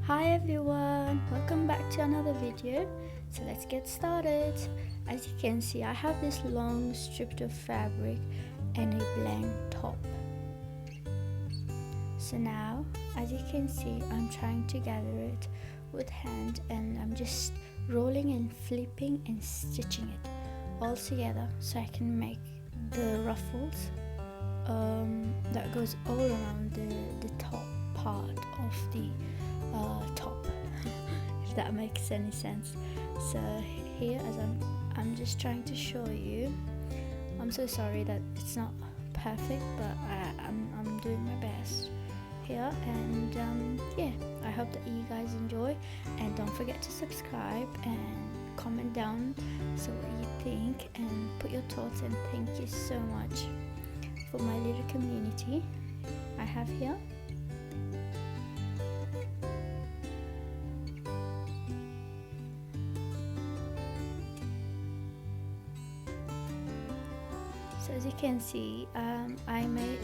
Hi everyone, welcome back to another video. So let's get started. As you can see, I have this long strip of fabric and a blank top. So now, as you can see, I'm trying to gather it with hand, and I'm just rolling and flipping and stitching it all together so I can make the ruffles that goes all around the top part of the top, if that makes any sense. So here, as I'm just trying to show you, I'm so sorry that it's not perfect, but I'm doing my best here, and yeah, I hope that you guys enjoy, and don't forget to subscribe and comment down so what you think and put your thoughts, and thank you so much for my little community I have here. So as you can see, I made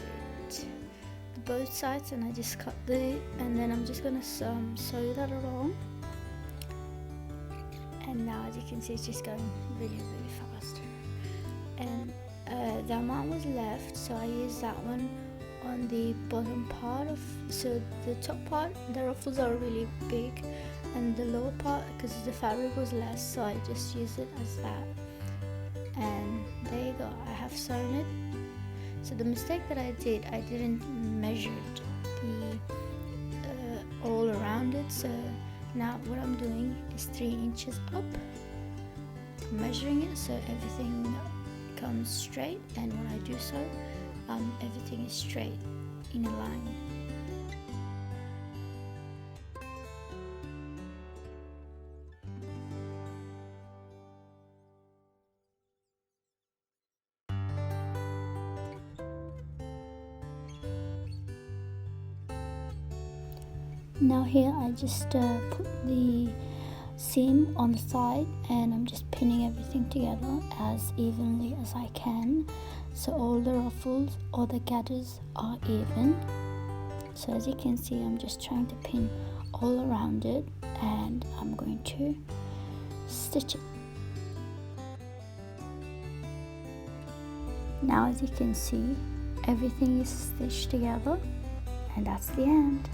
both sides, and I just cut and then I'm just gonna sew that along. And now, as you can see, it's just going really fast. And the amount was left, so I used that one on the bottom part of. So the top part, the ruffles are really big, and the lower part, because the fabric was less, so I just used it as that. And there you go, I have sewn it. So the mistake that I did, I didn't measure the all around it. So now what I'm doing is 3 inches up. I'm measuring it so everything comes straight, and when I do so, everything is straight in a line. Now here I just put the seam on the side, and I'm just pinning everything together as evenly as I can, so all the ruffles or the gathers are even. So as you can see, I'm just trying to pin all around it, and I'm going to stitch it. Now as you can see, everything is stitched together, and that's the end.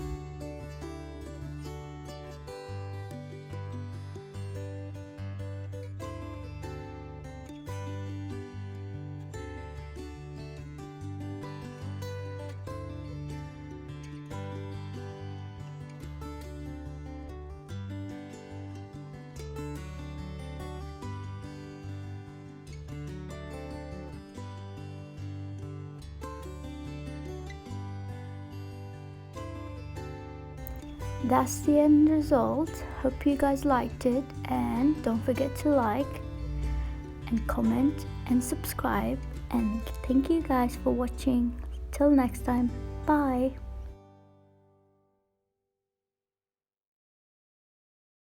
That's the end result. Hope you guys liked it, and don't forget to like and comment and subscribe, and thank you guys for watching. Till next time, bye.